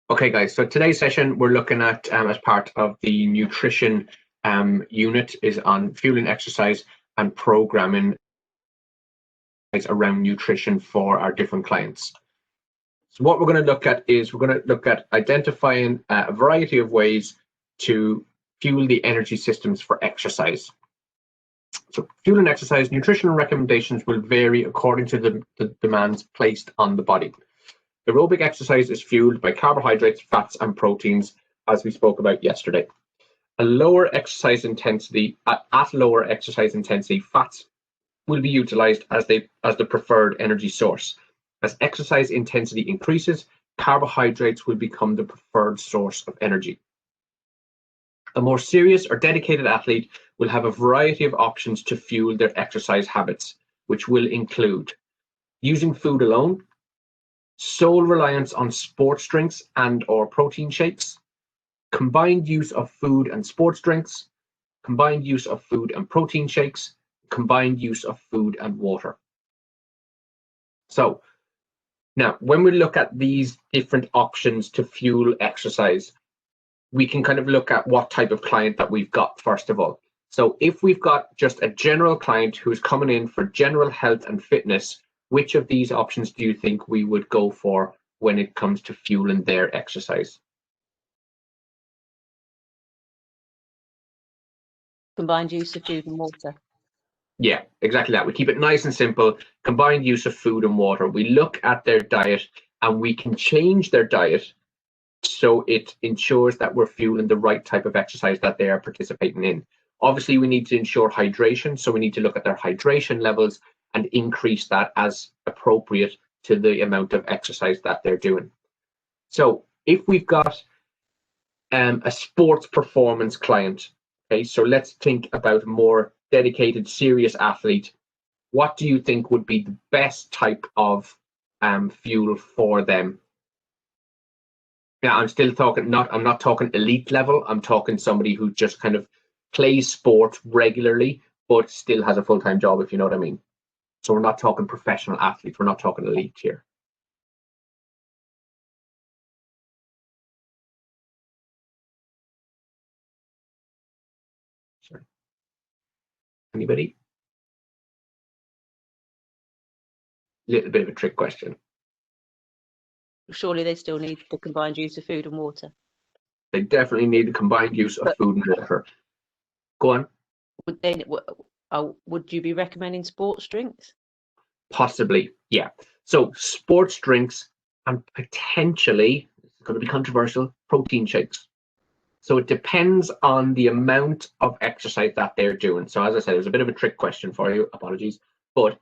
Okay, guys, so today's session we're looking at, as part of the nutrition unit, is on fueling exercise and programming around nutrition for our different clients. So what we're going to look at is we're going to look at identifying a variety of ways to fuel the energy systems for exercise. So fueling exercise, nutritional recommendations will vary according to the demands placed on the body. Aerobic exercise is fueled by carbohydrates, fats, and proteins, as we spoke about yesterday. At lower exercise intensity, fats will be utilized as the preferred energy source. As exercise intensity increases, carbohydrates will become the preferred source of energy. A more serious or dedicated athlete will have a variety of options to fuel their exercise habits, which will include using food alone, sole reliance on sports drinks and/or protein shakes, combined use of food and sports drinks, combined use of food and protein shakes, combined use of food and water. So now, when we look at these different options to fuel exercise, we can kind of look at what type of client that we've got, first of all. So if we've got just a general client who's coming in for general health and fitness, which of these options do you think we would go for when it comes to fueling their exercise? Combined use of food and water. Yeah, exactly that. We keep it nice and simple. Combined use of food and water. We look at their diet and we can change their diet so it ensures that we're fueling the right type of exercise that they are participating in. Obviously, we need to ensure hydration, so we need to look at their hydration levels and increase that as appropriate to the amount of exercise that they're doing. So if we've got a sports performance client, okay, so let's think about a more dedicated, serious athlete. What do you think would be the best type of fuel for them? Now, I'm still talking, I'm not talking elite level. I'm talking somebody who just kind of plays sport regularly, but still has a full-time job, if you know what I mean. So we're not talking professional athletes. We're not talking elite here. Sorry. Anybody? Little bit of a trick question. Surely they still need the combined use of food and water. They definitely need the combined use of food and water. Go on. Would you be recommending sports drinks? Possibly, yeah. So sports drinks and potentially, it's going to be controversial, protein shakes. So it depends on the amount of exercise that they're doing. So as I said, it was a bit of a trick question for you, apologies, but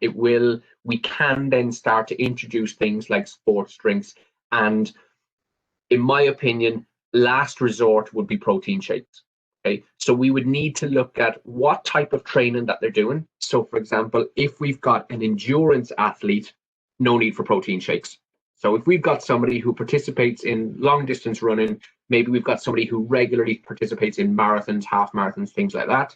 we can then start to introduce things like sports drinks. And in my opinion, last resort would be protein shakes. Okay, so we would need to look at what type of training that they're doing. So for example, if we've got an endurance athlete, no need for protein shakes. So if we've got somebody who participates in long distance running, maybe we've got somebody who regularly participates in marathons, half marathons, things like that,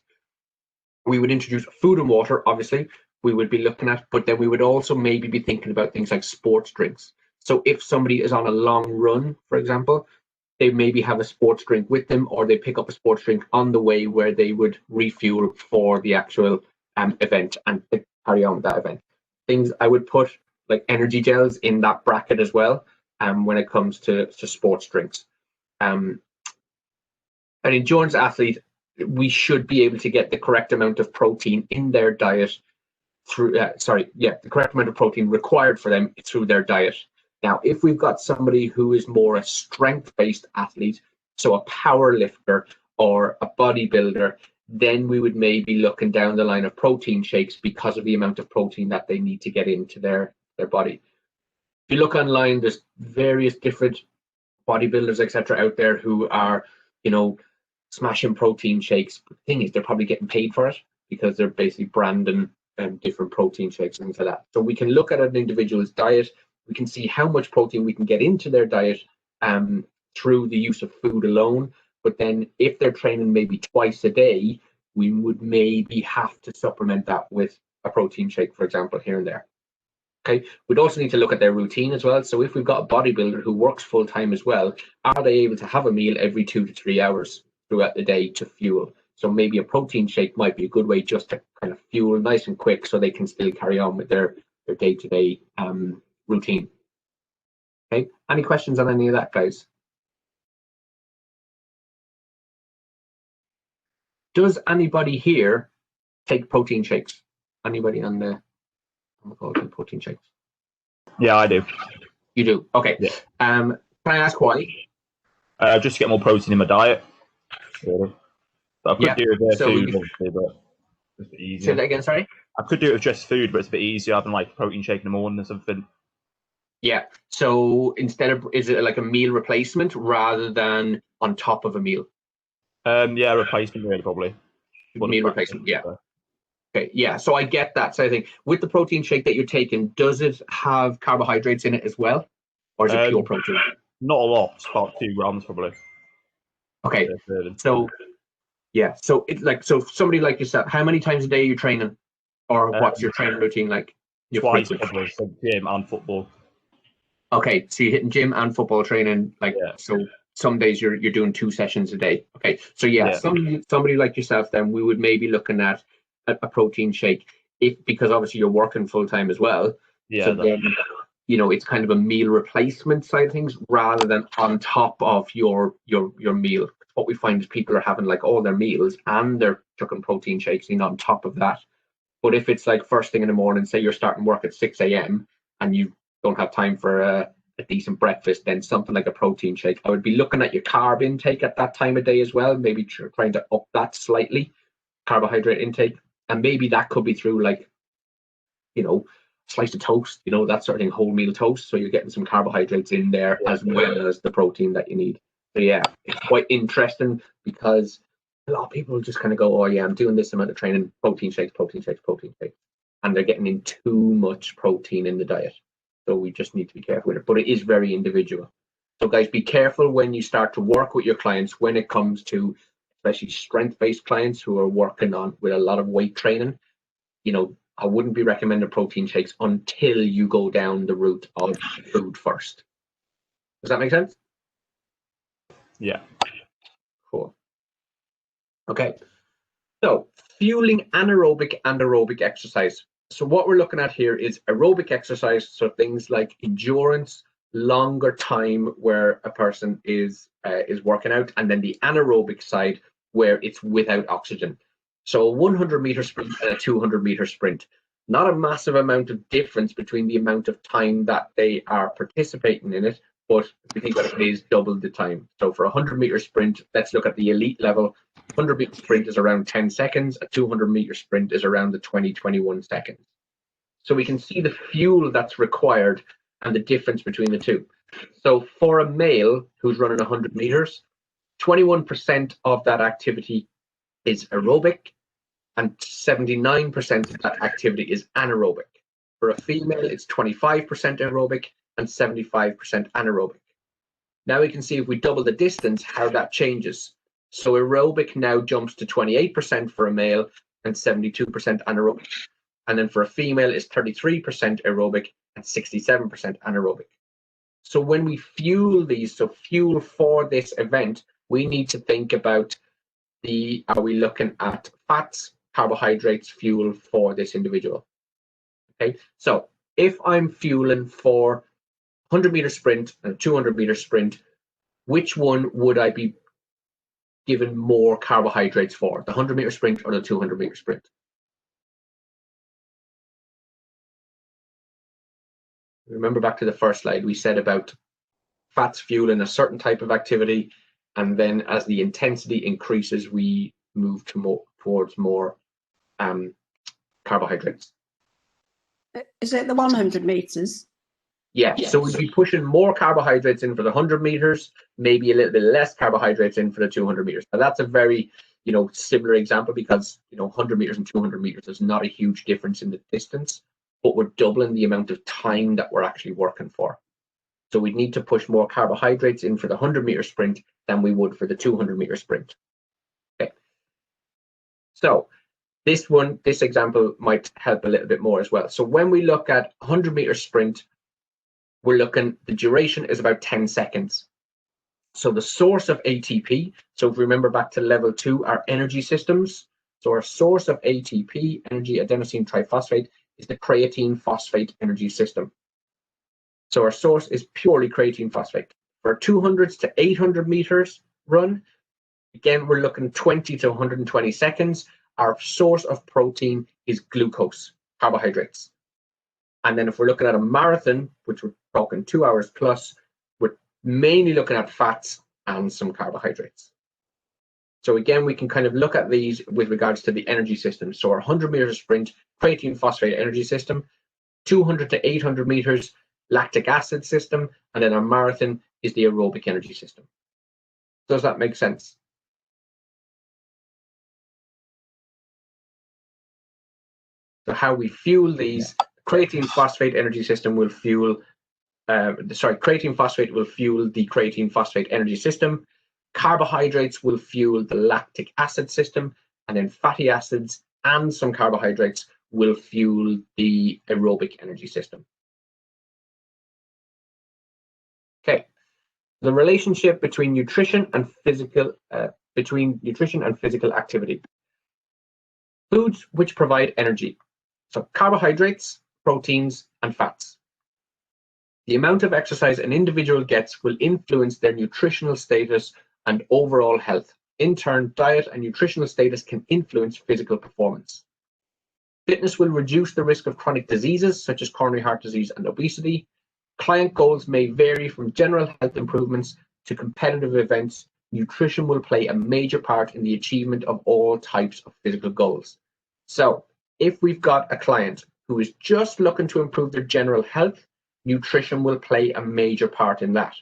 we would introduce food and water, obviously, we would be looking at, but then we would also maybe be thinking about things like sports drinks. So if somebody is on a long run, for example, they maybe have a sports drink with them, or they pick up a sports drink on the way where they would refuel for the actual event and carry on with that event. Things I would put like energy gels in that bracket as well when it comes to sports drinks. An endurance athlete, we should be able to get the correct amount of protein in their diet through, the correct amount of protein required for them through their diet. Now, if we've got somebody who is more a strength-based athlete, so a power lifter or a bodybuilder, then we would maybe looking down the line of protein shakes because of the amount of protein that they need to get into their body. If you look online, there's various different bodybuilders, etc., out there who are, smashing protein shakes. But the thing is, they're probably getting paid for it because they're basically branding different protein shakes and things like that. So we can look at an individual's diet. We can see how much protein we can get into their diet through the use of food alone. But then if they're training maybe twice a day, we would maybe have to supplement that with a protein shake, for example, here and there. Okay, we'd also need to look at their routine as well. So if we've got a bodybuilder who works full time as well, are they able to have a meal every 2 to 3 hours throughout the day to fuel? So maybe a protein shake might be a good way just to kind of fuel nice and quick so they can still carry on with their day-to-day routine. Okay, any questions on any of that, guys? Does anybody here take protein shakes? Anybody on the call take protein shakes? Yeah, I do. You do? Okay. Yeah. Can I ask why? Just to get more protein in my diet. Really. So I could do it with food, obviously, but it's a bit easier. Say that again, sorry? I could do it with just food, but it's a bit easier having like a protein shake in the morning or something. Yeah. So instead of, is it like a meal replacement rather than on top of a meal? Yeah, replacement really probably. Meal replacement, yeah. Okay, yeah. So I get that. So I think with the protein shake that you're taking, does it have carbohydrates in it as well, or is it pure protein? Not a lot. It's about 2 grams probably. Okay. So yeah. So it's like, so somebody like yourself, how many times a day are you training, or what's your training routine like? Twice probably. So gym and football. Okay, so you're hitting gym and football training, like so. Some days you're doing 2 sessions a day. Okay, so somebody like yourself, then we would maybe looking at a protein shake, because obviously you're working full time as well. Yeah. So then, it's kind of a meal replacement side of things rather than on top of your meal. What we find is people are having like all their meals and they're chucking protein shakes in on top of that. But if it's like first thing in the morning, say you're starting work at 6 a.m. and you don't have time for a decent breakfast, then something like a protein shake. I would be looking at your carb intake at that time of day as well, maybe trying to up that slightly, carbohydrate intake. And maybe that could be through like, slice of toast, that sort of thing, whole meal toast. So you're getting some carbohydrates in there as well as the protein that you need. So yeah, it's quite interesting because a lot of people just kind of go, oh yeah, I'm doing this amount of training, protein shakes, protein shakes, protein shakes. And they're getting in too much protein in the diet. So we just need to be careful with it, but it is very individual. So guys, be careful when you start to work with your clients when it comes to especially strength-based clients who are working on with a lot of weight training. I wouldn't be recommending protein shakes until you go down the route of food first. Does that make sense? Yeah. Cool. Okay. So fueling anaerobic and aerobic exercise. So what we're looking at here is aerobic exercise, so things like endurance, longer time where a person is working out, and then the anaerobic side where it's without oxygen. So a 100-meter sprint and a 200-meter sprint. Not a massive amount of difference between the amount of time that they are participating in it, but if you think about it, it is double the time. So for a 100-meter sprint, let's look at the elite level. 100-meter sprint is around 10 seconds. A 200-meter sprint is around the 21 seconds. So we can see the fuel that's required and the difference between the two. So for a male who's running 100 meters, 21% of that activity is aerobic and 79% of that activity is anaerobic. For a female, it's 25% aerobic and 75% anaerobic. Now we can see if we double the distance, how that changes. So aerobic now jumps to 28% for a male and 72% anaerobic. And then for a female, it's 33% aerobic and 67% anaerobic. So when we fuel these, so fuel for this event, we need to think about are we looking at fats, carbohydrates, fuel for this individual? Okay, so if I'm fueling for 100-meter sprint and a 200-meter sprint, which one would I be given more carbohydrates for, the 100-meter sprint or the 200-meter sprint? Remember back to the first slide, we said about fats fueling a certain type of activity, and then as the intensity increases, we move towards more carbohydrates. Is it the 100 meters? Yeah, yes. So we'd be pushing more carbohydrates in for the 100 meters, maybe a little bit less carbohydrates in for the 200 meters. Now that's a very, similar example because, 100 meters and 200 meters, there's not a huge difference in the distance, but we're doubling the amount of time that we're actually working for. So we'd need to push more carbohydrates in for the 100-meter sprint than we would for the 200-meter sprint. Okay. So This example might help a little bit more as well. So when we look at 100-meter sprint, we're looking, the duration is about 10 seconds. So the source of ATP, so if we remember back to level 2, our energy systems. So our source of ATP, energy adenosine triphosphate, is the creatine phosphate energy system. So our source is purely creatine phosphate. For 200 to 800 meters run, again, we're looking 20 to 120 seconds. Our source of protein is glucose, carbohydrates. And then if we're looking at a marathon, which we're talking 2 hours plus, we're mainly looking at fats and some carbohydrates. So again, we can kind of look at these with regards to the energy system. So our 100 meters sprint, creatine phosphate energy system, 200 to 800 meters, lactic acid system, and then our marathon is the aerobic energy system. Does that make sense? So how we fuel these, creatine phosphate energy system will fuel, creatine phosphate will fuel the creatine phosphate energy system. Carbohydrates will fuel the lactic acid system, and then fatty acids and some carbohydrates will fuel the aerobic energy system. Okay, the relationship between nutrition and physical activity. Foods which provide energy. So carbohydrates, proteins, and fats. The amount of exercise an individual gets will influence their nutritional status and overall health. In turn, diet and nutritional status can influence physical performance. Fitness will reduce the risk of chronic diseases such as coronary heart disease and obesity. Client goals may vary from general health improvements to competitive events. Nutrition will play a major part in the achievement of all types of physical goals. So, if we've got a client who is just looking to improve their general health, nutrition will play a major part in that.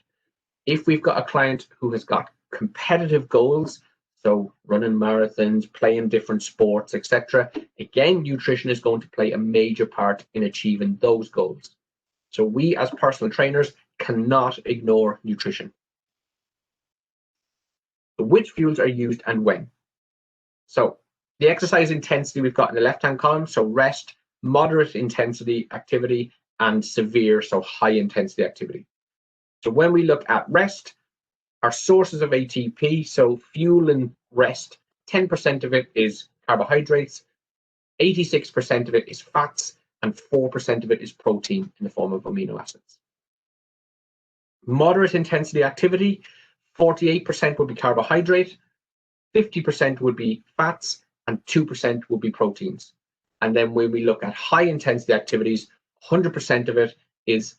If we've got a client who has got competitive goals, so running marathons, playing different sports, etc., again, nutrition is going to play a major part in achieving those goals. So we as personal trainers cannot ignore nutrition. So which fuels are used and when? So the exercise intensity we've got in the left-hand column, so rest, moderate intensity activity, and severe, so high intensity activity. So when we look at rest, our sources of ATP, so fuel and rest, 10% of it is carbohydrates, 86% of it is fats, and 4% of it is protein in the form of amino acids. Moderate intensity activity, 48% would be carbohydrate, 50% would be fats, and 2% would be proteins. And then when we look at high intensity activities, 100% of it is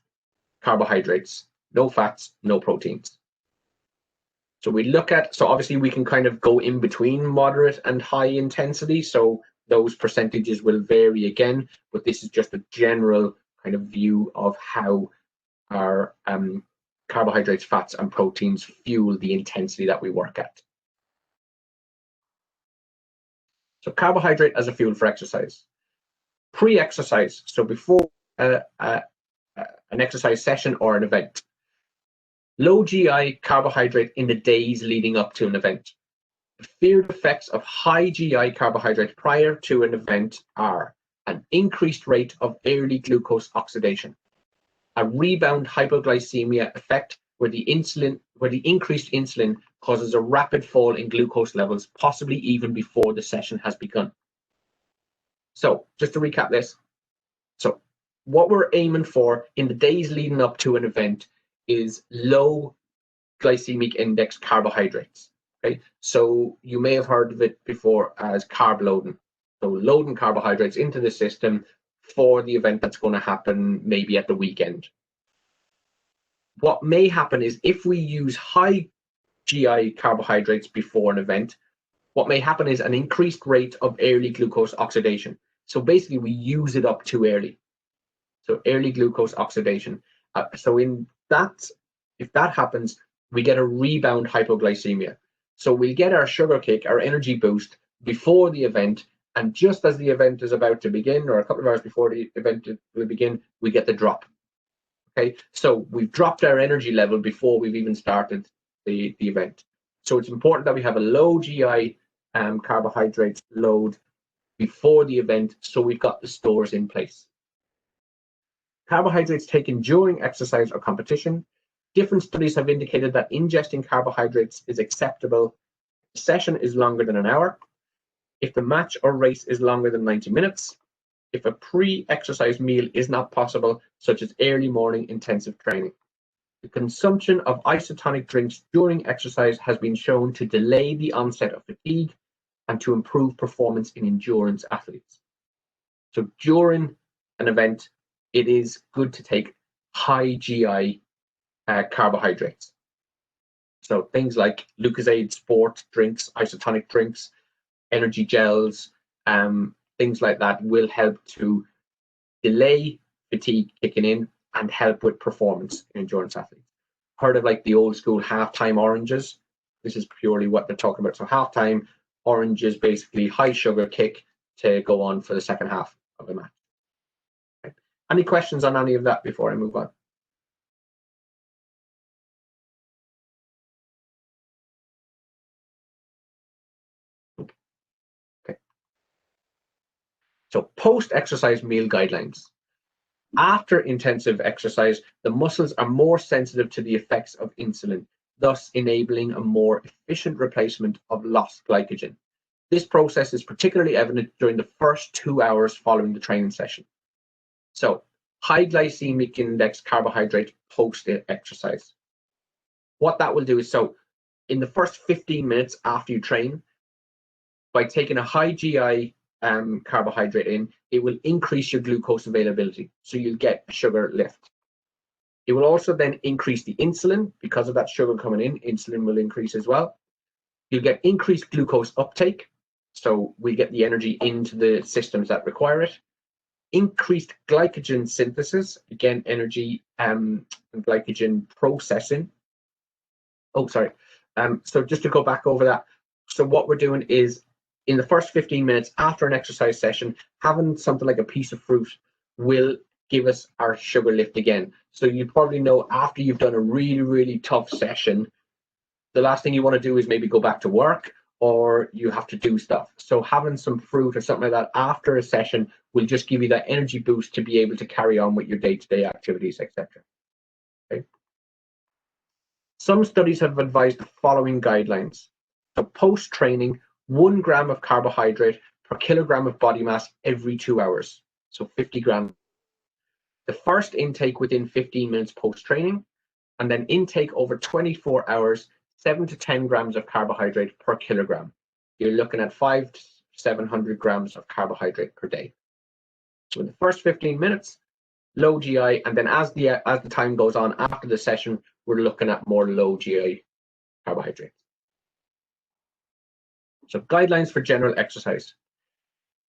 carbohydrates, no fats, no proteins. So we look at, so obviously we can kind of go in between moderate and high intensity. So those percentages will vary again, but this is just a general kind of view of how our carbohydrates, fats, and proteins fuel the intensity that we work at. So carbohydrate as a fuel for exercise. Pre-exercise, so before an exercise session or an event. Low GI carbohydrate in the days leading up to an event. The feared effects of high GI carbohydrate prior to an event are an increased rate of early glucose oxidation, a rebound hypoglycemia effect where the increased insulin causes a rapid fall in glucose levels, possibly even before the session has begun. So just to recap this, so what we're aiming for in the days leading up to an event is low glycemic index carbohydrates. Okay, so you may have heard of it before as carb loading. So loading carbohydrates into the system for the event that's going to happen maybe at the weekend. What may happen is if we use high GI carbohydrates before an event, what may happen is an increased rate of early glucose oxidation. So basically we use it up too early. So early glucose oxidation. So in that, if that happens, we get a rebound hypoglycemia. So we get our sugar kick, our energy boost before the event, and just as the event is about to begin, or a couple of hours before the event will begin, we get the drop. Okay, so we've dropped our energy level before we've even started the event. So it's important that we have a low GI carbohydrate load before the event, so we've got the stores in place. Carbohydrates taken during exercise or competition. Different studies have indicated that ingesting carbohydrates is acceptable. The session is longer than an hour. If the match or race is longer than 90 minutes. If a pre-exercise meal is not possible, such as early morning intensive training. The consumption of isotonic drinks during exercise has been shown to delay the onset of fatigue and to improve performance in endurance athletes. So during an event, it is good to take high GI carbohydrates. So things like Lucozade sport drinks, isotonic drinks, energy gels, things like that will help to delay fatigue kicking in and help with performance in endurance athletes. Heard of like the old school halftime oranges? This is purely what they're talking about. So halftime oranges, basically high sugar kick to go on for the second half of a match. Okay. Any questions on any of that before I move on? Okay. So post-exercise meal guidelines. After intensive exercise, the muscles are more sensitive to the effects of insulin, thus enabling a more efficient replacement of lost glycogen. This process is particularly evident during the first 2 hours following the training session. So, high glycemic index carbohydrates post-exercise. What that will do is, so in the first 15 minutes after you train, by taking a high GI carbohydrate in, it will increase your glucose availability, so you'll get a sugar lift. It will also then increase the insulin. Because of that sugar coming in, insulin will increase as well. You'll get increased glucose uptake, so we get the energy into the systems that require it. Increased glycogen synthesis, again, energy and glycogen processing. Oh, sorry. So just to go back over that, so what we're doing is in the first 15 minutes after an exercise session, having something like a piece of fruit will give us our sugar lift again. So you probably know after you've done a really, really tough session, the last thing you want to do is maybe go back to work or you have to do stuff. So having some fruit or something like that after a session will just give you that energy boost to be able to carry on with your day-to-day activities, etc. Okay. Some studies have advised the following guidelines. So post-training, 1 gram of carbohydrate per kilogram of body mass every 2 hours. So 50 grams. The first intake within 15 minutes post-training, and then intake over 24 hours, 7 to 10 grams of carbohydrate per kilogram. You're looking at 500 to 700 grams of carbohydrate per day. So in the first 15 minutes, low GI, and then as the time goes on after the session, we're looking at more low GI carbohydrates. So guidelines for general exercise.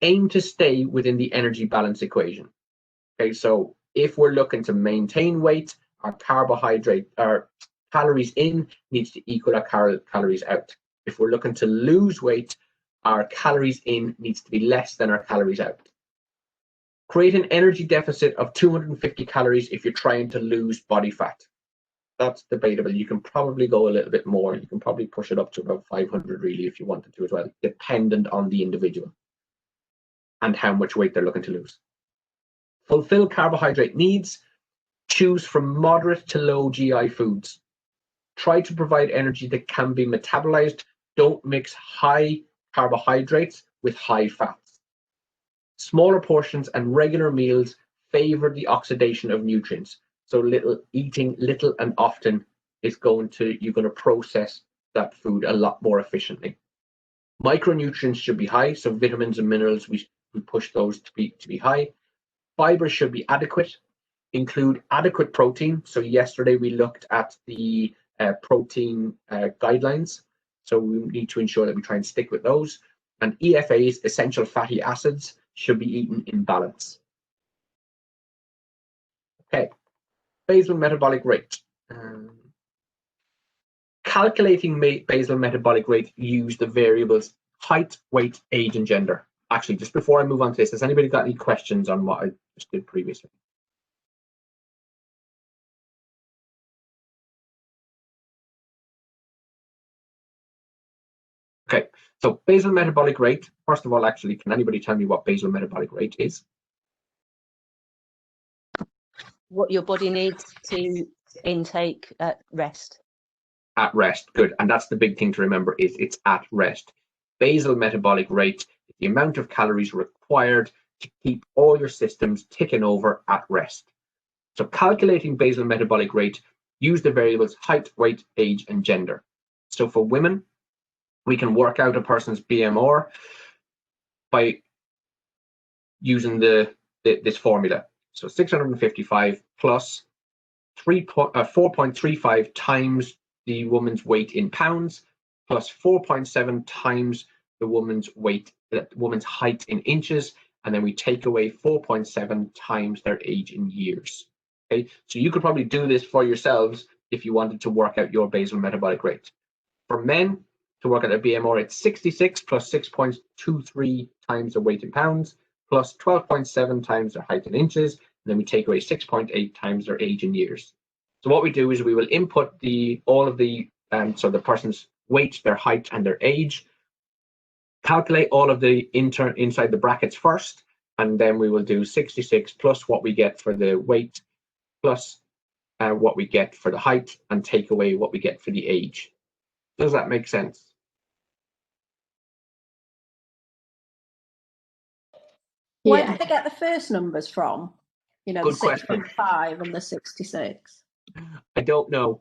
Aim to stay within the energy balance equation. Okay, so if we're looking to maintain weight, our calories in needs to equal our calories out. If we're looking to lose weight, our calories in needs to be less than our calories out. Create an energy deficit of 250 calories if you're trying to lose body fat. That's debatable. You can probably go a little bit more. You can probably push it up to about 500 really if you wanted to as well, dependent on the individual and how much weight they're looking to lose. Fulfill carbohydrate needs. Choose from moderate to low GI foods. Try to provide energy that can be metabolized. Don't mix high carbohydrates with high fats. Smaller portions and regular meals favor the oxidation of nutrients. So eating little and often is you're going to process that food a lot more efficiently. Micronutrients should be high, so vitamins and minerals, we push those to be high. Fiber should be adequate. Include adequate protein. So yesterday we looked at the protein guidelines. So we need to ensure that we try and stick with those. And EFAs, essential fatty acids, should be eaten in balance. Okay, basal metabolic rate. Calculating basal metabolic rate, use the variables height, weight, age, and gender. Actually, just before I move on to this, has anybody got any questions on what I just did previously? Okay, so basal metabolic rate. First of all, actually, can anybody tell me what basal metabolic rate is? What your body needs to intake at rest. At rest, good. And that's the big thing to remember, is it's at rest. Basal metabolic rate is the amount of calories required to keep all your systems ticking over at rest. So calculating basal metabolic rate, use the variables height, weight, age, and gender. So for women, we can work out a person's BMR by using this formula. So 655 plus 4.35 times the woman's weight in pounds, plus 4.7 times the woman's weight, woman's height in inches, and then we take away 4.7 times their age in years. Okay, so you could probably do this for yourselves if you wanted to work out your basal metabolic rate. For men, to work out a BMR, it's 66 plus 6.23 times the weight in pounds, plus 12.7 times their height in inches, and then we take away 6.8 times their age in years. So what we do is we will input all of the so the person's weight, their height, and their age, calculate all of the inside the brackets first, and then we will do 66 plus what we get for the weight, plus what we get for the height, and take away what we get for the age. Does that make sense? Where did they get the first numbers from? You know, Good the question. 6.5 and the 66. I don't know.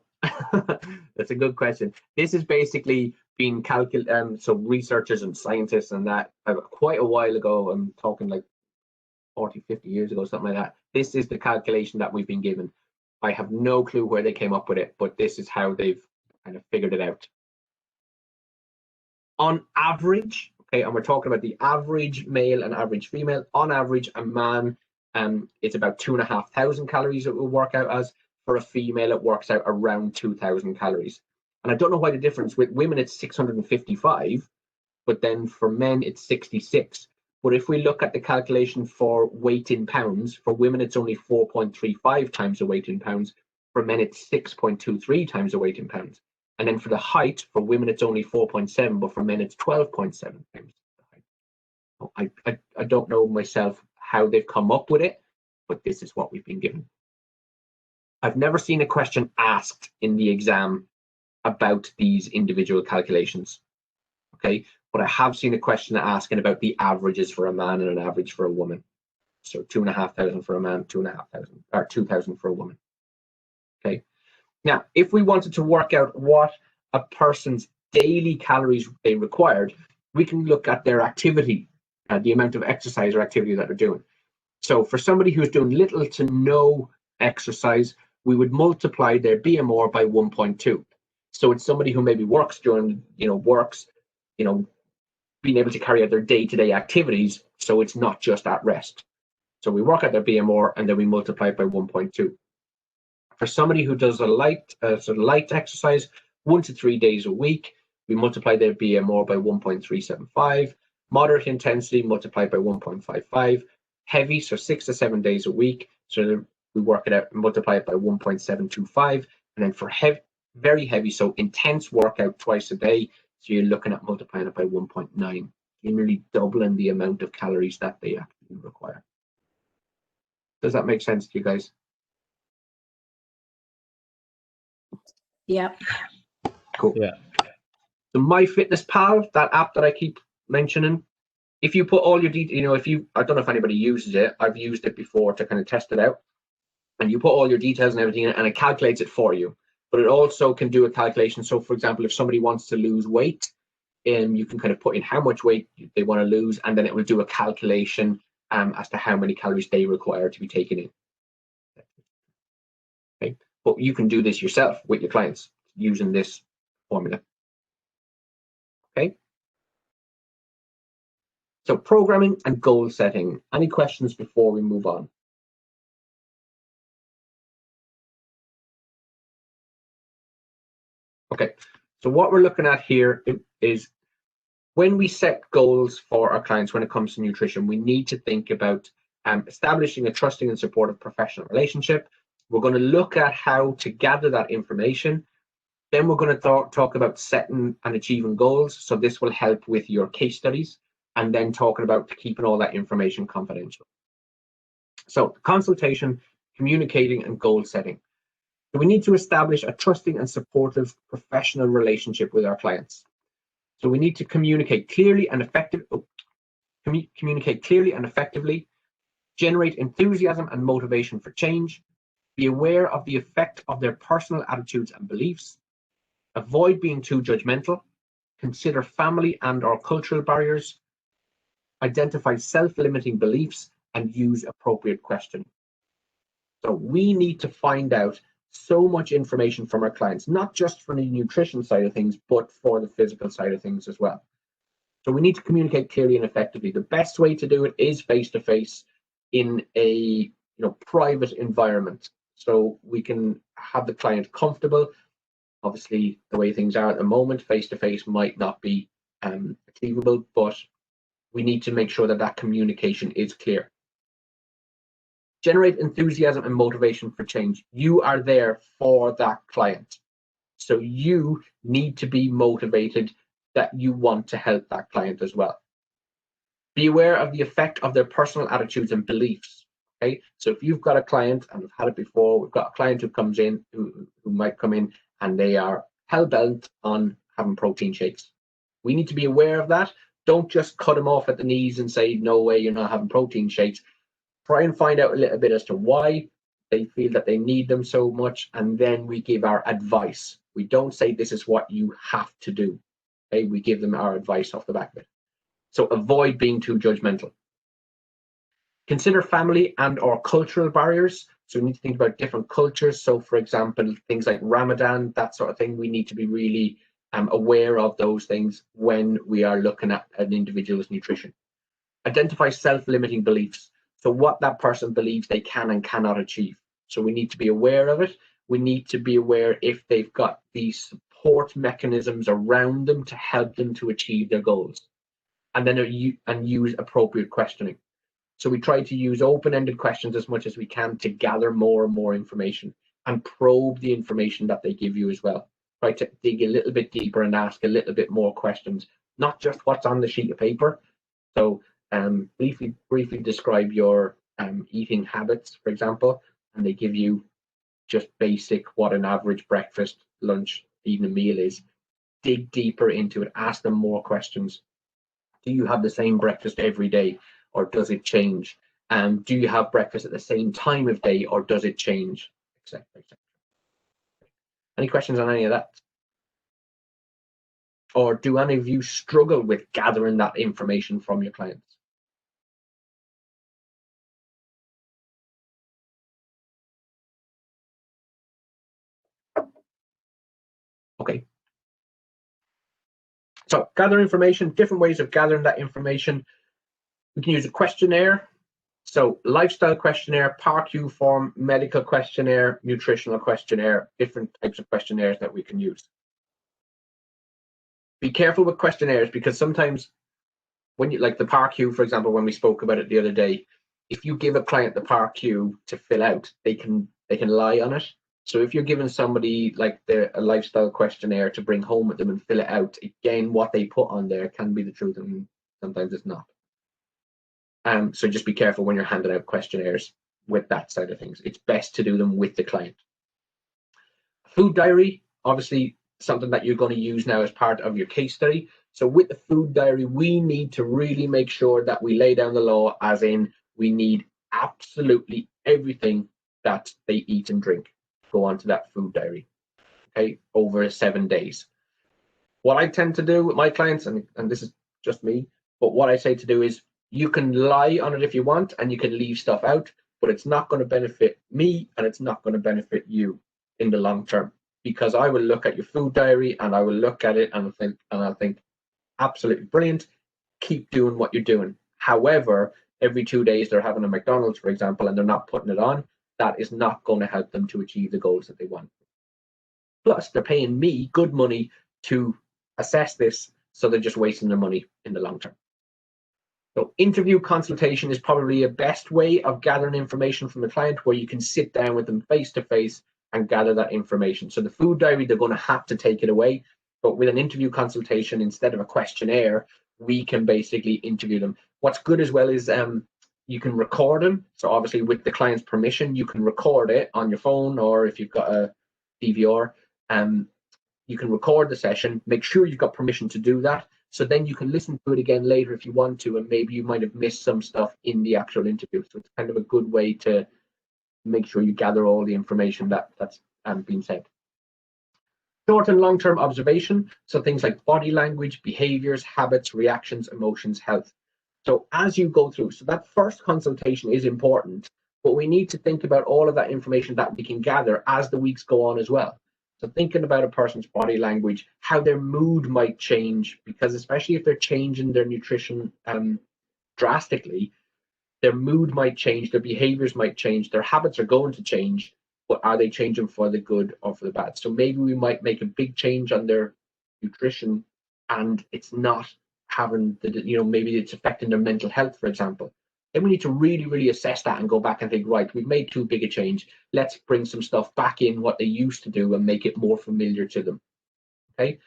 That's a good question. This is basically being calculated. So researchers and scientists and that quite a while ago, I'm talking like 40, 50 years ago, something like that. This is the calculation that we've been given. I have no clue where they came up with it, but this is how they've kind of figured it out. On average, okay, and we're talking about the average male and average female. On average, a man, it's about 2,500 calories it will work out as. For a female, it works out around 2,000 calories. And I don't know why the difference. With women, it's 655, but then for men, it's 66. But if we look at the calculation for weight in pounds, for women, it's only 4.35 times the weight in pounds. For men, it's 6.23 times the weight in pounds. And then for the height, for women, it's only 4.7, but for men, it's 12.7 times the height. I don't know myself how they've come up with it, but this is what we've been given. I've never seen a question asked in the exam about these individual calculations, okay? But I have seen a question asking about the averages for a man and an average for a woman. So 2,500 for a man, 2,500, or 2,000 for a woman, okay? Now, if we wanted to work out what a person's daily calories they required, we can look at their activity, the amount of exercise or activity that they're doing. So for somebody who's doing little to no exercise, we would multiply their BMR by 1.2. So it's somebody who maybe works during, being able to carry out their day-to-day activities, so it's not just at rest. So we work out their BMR and then we multiply it by 1.2. For somebody who does a light exercise 1 to 3 days a week, we multiply their BMR by 1.375. Moderate intensity multiplied by 1.55. Heavy, so 6 to 7 days a week, so we work it out and multiply it by 1.725. And then for very heavy, so intense workout twice a day, so you're looking at multiplying it by 1.9. You're nearly doubling the amount of calories that they actually require. Does that make sense to you guys? Yeah. Cool. Yeah. So MyFitnessPal, that app that I keep mentioning, if you put all your details, I don't know if anybody uses it. I've used it before to kind of test it out. And you put all your details and everything in it, and it calculates it for you. But it also can do a calculation. So, for example, if somebody wants to lose weight, you can kind of put in how much weight they want to lose, and then it will do a calculation as to how many calories they require to be taken in. Okay, but you can do this yourself with your clients using this formula. Okay. So programming and goal setting. Any questions before we move on? Okay, so what we're looking at here is when we set goals for our clients when it comes to nutrition, we need to think about establishing a trusting and supportive professional relationship. We're going to look at how to gather that information. Then we're going to talk about setting and achieving goals. So this will help with your case studies, and then talking about keeping all that information confidential. So consultation, communicating, and goal setting. So we need to establish a trusting and supportive professional relationship with our clients. So we need to communicate clearly and effectively, generate enthusiasm and motivation for change, be aware of the effect of their personal attitudes and beliefs, avoid being too judgmental, consider family and/or cultural barriers, identify self-limiting beliefs, and use appropriate questioning. So we need to find out so much information from our clients, not just from the nutrition side of things, but for the physical side of things as well. So we need to communicate clearly and effectively. The best way to do it is face-to-face in a private environment, so we can have the client comfortable. Obviously, the way things are at the moment, face-to-face might not be achievable, but we need to make sure that that communication is clear. Generate enthusiasm and motivation for change. You are there for that client, so you need to be motivated that you want to help that client as well. Be aware of the effect of their personal attitudes and beliefs. Okay, so if you've got a client, and we've had it before, we've got a client who comes in, who might come in and they are hell-bent on having protein shakes. We need to be aware of that. Don't just cut them off at the knees and say, no way, you're not having protein shakes. Try and find out a little bit as to why they feel that they need them so much, and then we give our advice. We don't say this is what you have to do. Okay, we give them our advice off the back of it. So avoid being too judgmental. Consider family and/or cultural barriers. So we need to think about different cultures. So for example, things like Ramadan, that sort of thing, we need to be really aware of those things when we are looking at an individual's nutrition. Identify self-limiting beliefs. So what that person believes they can and cannot achieve. So we need to be aware of it. We need to be aware if they've got these support mechanisms around them to help them to achieve their goals. And then use appropriate questioning. So we try to use open-ended questions as much as we can to gather more and more information and probe the information that they give you as well. Try to dig a little bit deeper and ask a little bit more questions, not just what's on the sheet of paper. So briefly describe your eating habits, for example, and they give you just basic what an average breakfast, lunch, evening meal is. Dig deeper into it, ask them more questions. Do you have the same breakfast every day, or does it change? Do you have breakfast at the same time of day, or does it change? Etc. Any questions on any of that? Or do any of you struggle with gathering that information from your clients? Okay. So gather information, different ways of gathering that information. We can use a questionnaire. So lifestyle questionnaire, PARQ form, medical questionnaire, nutritional questionnaire, different types of questionnaires that we can use. Be careful with questionnaires, because sometimes when you, like the PARQ, for example, when we spoke about it the other day, if you give a client the PARQ to fill out, they can lie on it. So if you're giving somebody like a lifestyle questionnaire to bring home with them and fill it out, again, what they put on there can be the truth and sometimes it's not. So just be careful when you're handing out questionnaires with that side of things. It's best to do them with the client. Food diary, obviously something that you're going to use now as part of your case study. So with the food diary, we need to really make sure that we lay down the law, as in we need absolutely everything that they eat and drink go onto that food diary, okay, over 7 days. What I tend to do with my clients, and this is just me, but what I say to do is, you can lie on it if you want, and you can leave stuff out, but it's not going to benefit me and it's not going to benefit you in the long term, because I will look at your food diary and I will look at it and I'll think absolutely brilliant, keep doing what you're doing. However, every 2 days they're having a McDonald's, for example, and they're not putting it on, that is not going to help them to achieve the goals that they want. Plus, they're paying me good money to assess this, so they're just wasting their money in the long term. So interview consultation is probably a best way of gathering information from the client, where you can sit down with them face to face and gather that information. So the food diary, they're going to have to take it away, but with an interview consultation, instead of a questionnaire, we can basically interview them. What's good as well is you can record them. So obviously with the client's permission, you can record it on your phone, or if you've got a DVR, you can record the session, make sure you've got permission to do that. So then you can listen to it again later if you want to, and maybe you might have missed some stuff in the actual interview. So it's kind of a good way to make sure you gather all the information that's been said. Short and long-term observation, so things like body language, behaviors, habits, reactions, emotions, health. So as you go through, so that first consultation is important, but we need to think about all of that information that we can gather as the weeks go on as well. So thinking about a person's body language, how their mood might change, because especially if they're changing their nutrition drastically, their mood might change, their behaviors might change, their habits are going to change, but are they changing for the good or for the bad? So maybe we might make a big change on their nutrition and it's not having the, maybe it's affecting their mental health, for example. Then we need to really, really assess that and go back and think, right, we've made too big a change. Let's bring some stuff back in what they used to do and make it more familiar to them. Okay.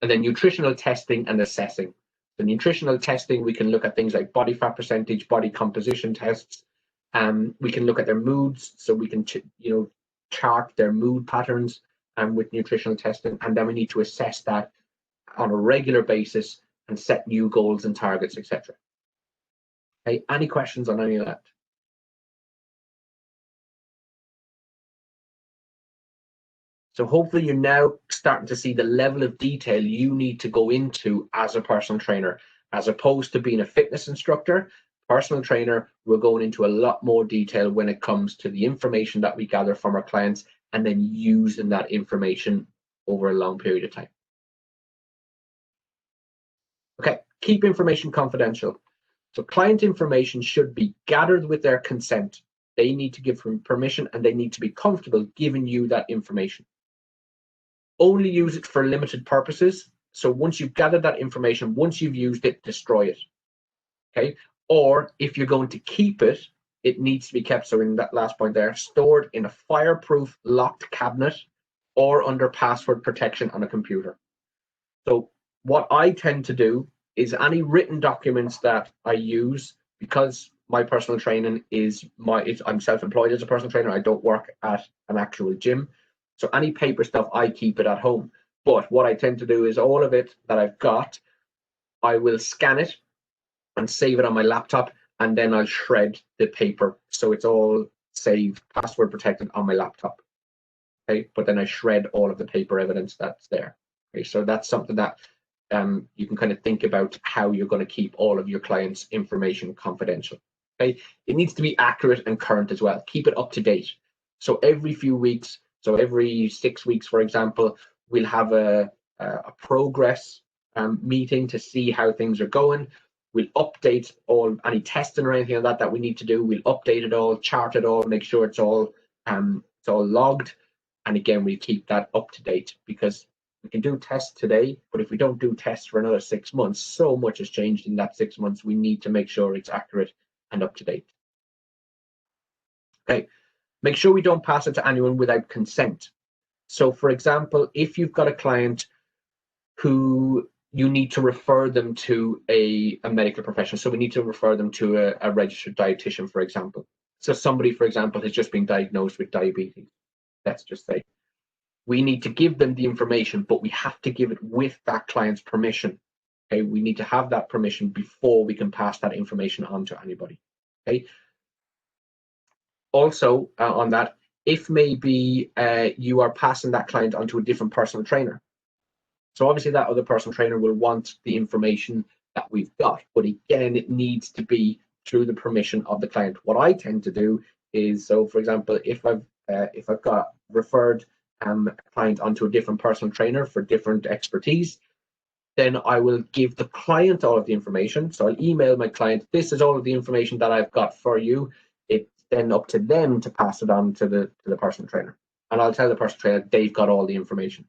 And then nutritional testing and assessing. The nutritional testing, we can look at things like body fat percentage, body composition tests. We can look at their moods, so we can, chart their mood patterns with nutritional testing. And then we need to assess that on a regular basis and set new goals and targets, etc. Okay, any questions on any of that? So hopefully you're now starting to see the level of detail you need to go into as a personal trainer. As opposed to being a fitness instructor, personal trainer, we're going into a lot more detail when it comes to the information that we gather from our clients and then using that information over a long period of time. Okay, keep information confidential. So client information should be gathered with their consent. They need to give them permission and they need to be comfortable giving you that information. Only use it for limited purposes. So once you've gathered that information, once you've used it, destroy it. Okay. Or if you're going to keep it, it needs to be kept. So in that last point there, stored in a fireproof locked cabinet or under password protection on a computer. So what I tend to do is any written documents that I use, because my personal training is I'm self-employed as a personal trainer. I don't work at an actual gym. So any paper stuff, I keep it at home. But what I tend to do is all of it that I've got, I will scan it and save it on my laptop, and then I'll shred the paper. So it's all saved, password protected on my laptop. Okay, but then I shred all of the paper evidence that's there. Okay, so that's something that you can kind of think about how you're going to keep all of your clients' information confidential. Okay, it needs to be accurate and current as well. Keep it up to date. So every few weeks, so every 6 weeks, for example, we'll have a progress meeting to see how things are going. We'll update any testing or anything like that we need to do. We'll update it all, chart it all, make sure it's all logged. And again, we keep that up to date, because we can do tests today, but if we don't do tests for another 6 months, so much has changed in that 6 months. We need to make sure it's accurate and up to date. Okay, make sure we don't pass it to anyone without consent. So for example, if you've got a client who you need to refer them to a medical professional, so we need to refer them to a registered dietitian, for example. So somebody, for example, has just been diagnosed with diabetes, let's just say. We need to give them the information, but we have to give it with that client's permission. Okay, we need to have that permission before we can pass that information on to anybody. Okay. Also, on that, if maybe you are passing that client onto a different personal trainer. So obviously that other personal trainer will want the information that we've got, but again, it needs to be through the permission of the client. What I tend to do is, so for example, if I've got referred a client onto a different personal trainer for different expertise, then I will give the client all of the information. So I'll email my client, this is all of the information that I've got for you. It's then up to them to pass it on to the personal trainer. And I'll tell the personal trainer they've got all the information.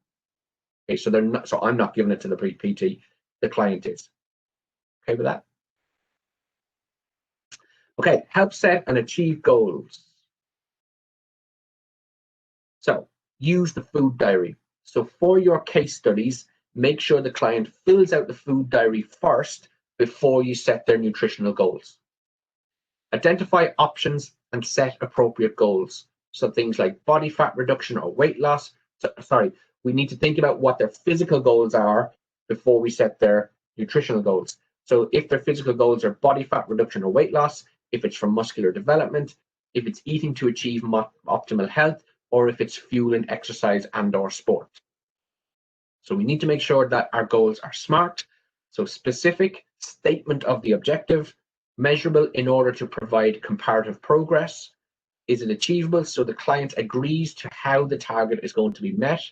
Okay, so they're not, so I'm not giving it to the PT, the client is. Okay with that? Okay, help set and achieve goals. So use the food diary. So for your case studies, make sure the client fills out the food diary first before you set their nutritional goals. Identify options and set appropriate goals. So things like body fat reduction or weight loss. We need to think about what their physical goals are before we set their nutritional goals. So if their physical goals are body fat reduction or weight loss, if it's for muscular development, if it's eating to achieve optimal health, or if it's fuel and exercise and or sport. So we need to make sure that our goals are SMART, so specific, statement of the objective, measurable in order to provide comparative progress. Is it achievable so the client agrees to how the target is going to be met?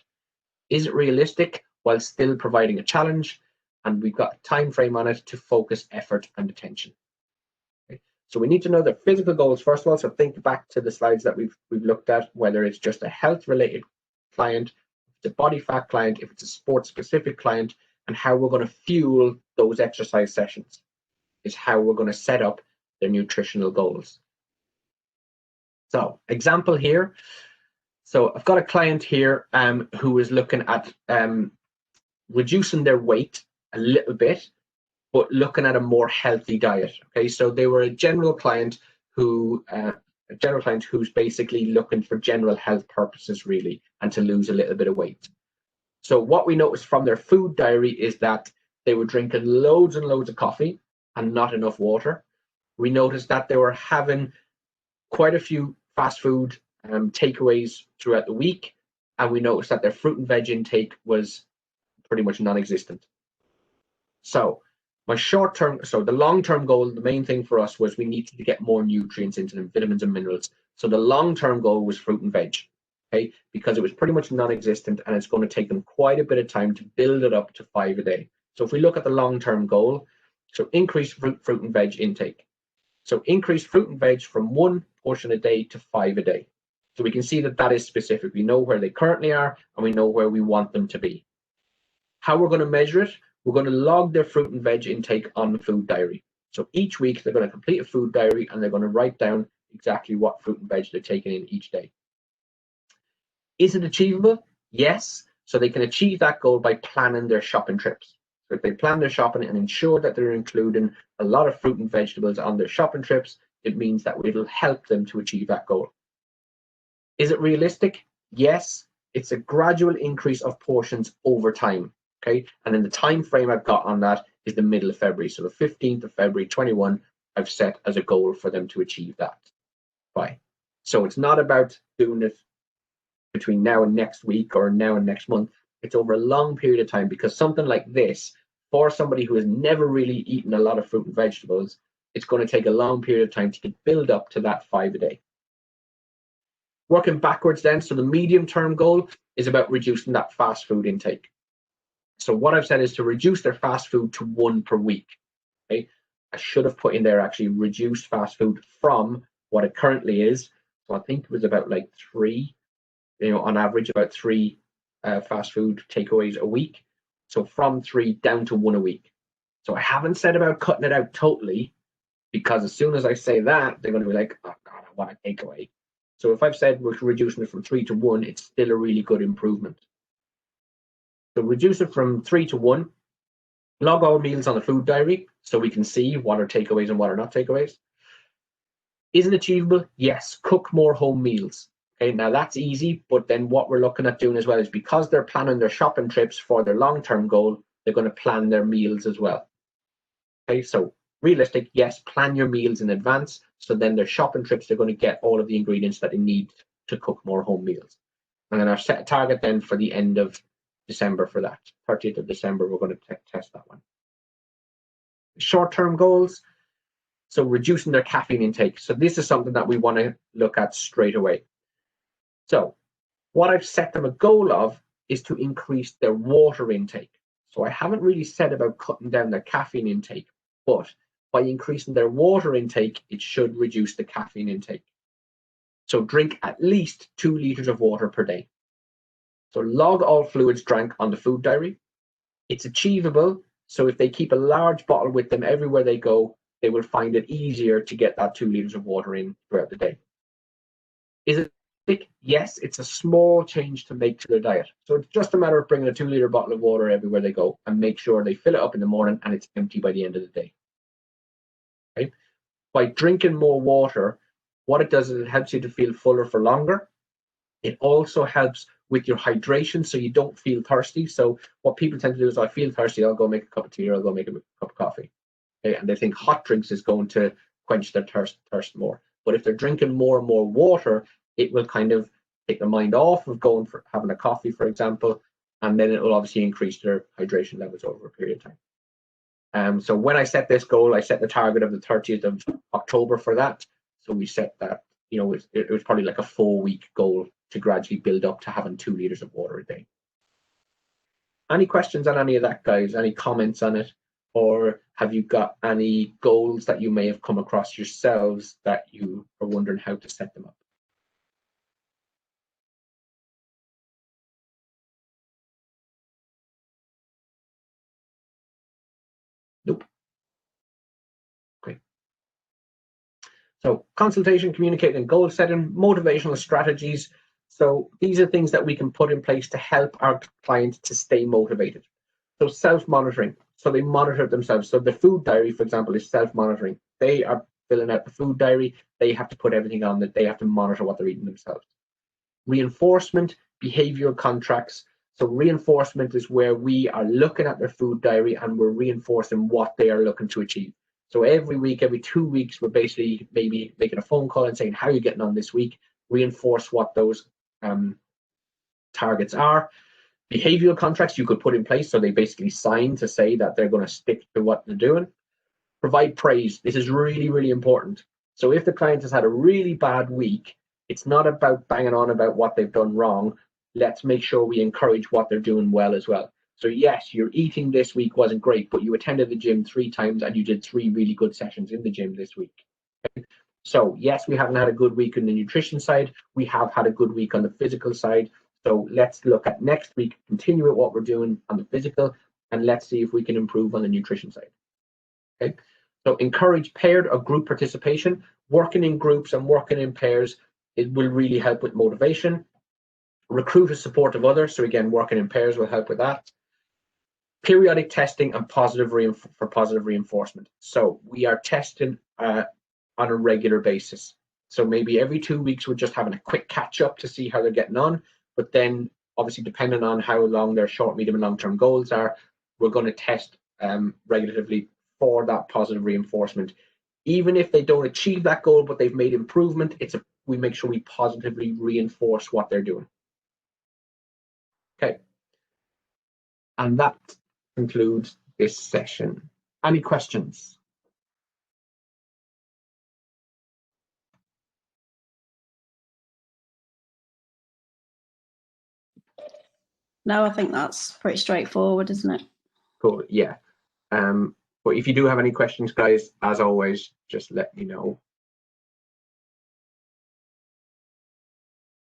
Is it realistic while still providing a challenge? And we've got a time frame on it to focus effort and attention. Okay. So we need to know the physical goals first of all. So think back to the slides that we've looked at, whether it's just a health related client, if it's a body fat client, if it's a sport specific client, and how we're going to fuel those exercise sessions is how we're going to set up their nutritional goals. So example here. So I've got a client here who is looking at reducing their weight a little bit, but looking at a more healthy diet. Okay, so they were a general client who's basically looking for general health purposes really, and to lose a little bit of weight. So what we noticed from their food diary is that they were drinking loads and loads of coffee and not enough water. We noticed that they were having quite a few fast food takeaways throughout the week, and we noticed that their fruit and veg intake was pretty much non-existent. So the long-term goal, the main thing for us was we needed to get more nutrients into them, vitamins and minerals. So the long-term goal was fruit and veg, okay, because it was pretty much non-existent, and it's going to take them quite a bit of time to build it up to 5 a day. So if we look at the long-term goal, so increase fruit and veg intake. So increase fruit and veg from 1 portion a day to 5 a day. So we can see that that is specific. We know where they currently are, and we know where we want them to be. How we're going to measure it, we're going to log their fruit and veg intake on the food diary. So each week they're going to complete a food diary, and they're going to write down exactly what fruit and veg they're taking in each day. Is it achievable? Yes. So they can achieve that goal by planning their shopping trips. So if they plan their shopping and ensure that they're including a lot of fruit and vegetables on their shopping trips, it means that it'll help them to achieve that goal. Is it realistic? Yes. It's a gradual increase of portions over time. Okay, and then the time frame I've got on that is the middle of February. So the 15th of February 21, I've set as a goal for them to achieve that. Right. So it's not about doing it between now and next week or now and next month. It's over a long period of time, because something like this, for somebody who has never really eaten a lot of fruit and vegetables, it's going to take a long period of time to build up to that 5 a day. Working backwards then, so the medium-term goal is about reducing that fast food intake. So what I've said is to reduce their fast food to 1 per week. Okay, I should have put in there actually reduced fast food from what it currently is. So I think it was about like 3, on average about 3 fast food takeaways a week. So from 3 down to 1 a week. So I haven't said about cutting it out totally, because as soon as I say that, they're going to be like, oh God, I want a takeaway. So if I've said we're reducing it from 3 to 1, it's still a really good improvement. So reduce it from 3 to 1. Log all meals on the food diary so we can see what are takeaways and what are not takeaways. Is it achievable? Yes. Cook more home meals. Okay, now that's easy, but then what we're looking at doing as well is, because they're planning their shopping trips for their long-term goal, they're going to plan their meals as well. Okay, so realistic, yes, plan your meals in advance, so then their shopping trips, they're going to get all of the ingredients that they need to cook more home meals. And then our set target then for the end of December for that. 30th of December, we're going to test that one. Short-term goals, so reducing their caffeine intake. So this is something that we want to look at straight away. So what I've set them a goal of is to increase their water intake. So I haven't really said about cutting down their caffeine intake, but by increasing their water intake, it should reduce the caffeine intake. So drink at least 2 liters of water per day. So log all fluids drank on the food diary. It's achievable. So if they keep a large bottle with them everywhere they go, they will find it easier to get that 2 liters of water in throughout the day. Is it stick? Yes, it's a small change to make to their diet. So it's just a matter of bringing a 2-liter bottle of water everywhere they go and make sure they fill it up in the morning and it's empty by the end of the day. Okay? By drinking more water, what it does is it helps you to feel fuller for longer. It also helps with your hydration so you don't feel thirsty. So what people tend to do is, I feel thirsty, I'll go make a cup of tea or I'll go make a cup of coffee. Okay? And they think hot drinks is going to quench their thirst more. But if they're drinking more and more water, it will kind of take their mind off of going for having a coffee, for example, and then it will obviously increase their hydration levels over a period of time. So when I set this goal, I set the target of the 30th of October for that. So we set that, you know, it was probably like a 4-week goal to gradually build up to having 2 liters of water a day. Any questions on any of that, guys? Any comments on it? Or have you got any goals that you may have come across yourselves that you are wondering how to set them up? Nope. Great. So consultation, communicating, goal setting, motivational strategies. So these are things that we can put in place to help our clients to stay motivated. So self-monitoring. So they monitor themselves. So the food diary, for example, is self-monitoring. They are filling out the food diary. They have to put everything on that. They have to monitor what they're eating themselves. Reinforcement, behavioral contracts. So reinforcement is where we are looking at their food diary and we're reinforcing what they are looking to achieve. So every week, every 2 weeks, we're basically maybe making a phone call and saying, how are you getting on this week? Reinforce what those targets are. Behavioral contracts you could put in place, so they basically sign to say that they're going to stick to what they're doing. Provide praise. This is really, really important. So if the client has had a really bad week, it's not about banging on about what they've done wrong. Let's make sure we encourage what they're doing well as well. So yes, your eating this week wasn't great, but you attended the gym 3 times and you did 3 really good sessions in the gym this week. Okay? So yes, we haven't had a good week on the nutrition side. We have had a good week on the physical side. So let's look at next week, continue with what we're doing on the physical, and let's see if we can improve on the nutrition side. Okay. So encourage paired or group participation. Working in groups and working in pairs, it will really help with motivation. Recruit a support of others. So again, working in pairs will help with that. Periodic testing and positive reinforcement. So we are testing on a regular basis. So maybe every 2 weeks we're just having a quick catch up to see how they're getting on. But then obviously depending on how long their short, medium and long-term goals are, we're going to test regulatively for that positive reinforcement. Even if they don't achieve that goal, but they've made improvement, we make sure we positively reinforce what they're doing. Okay. And that concludes this session. Any questions? No, I think that's pretty straightforward, isn't it? Cool. Yeah. But if you do have any questions, guys, as always, just let me know.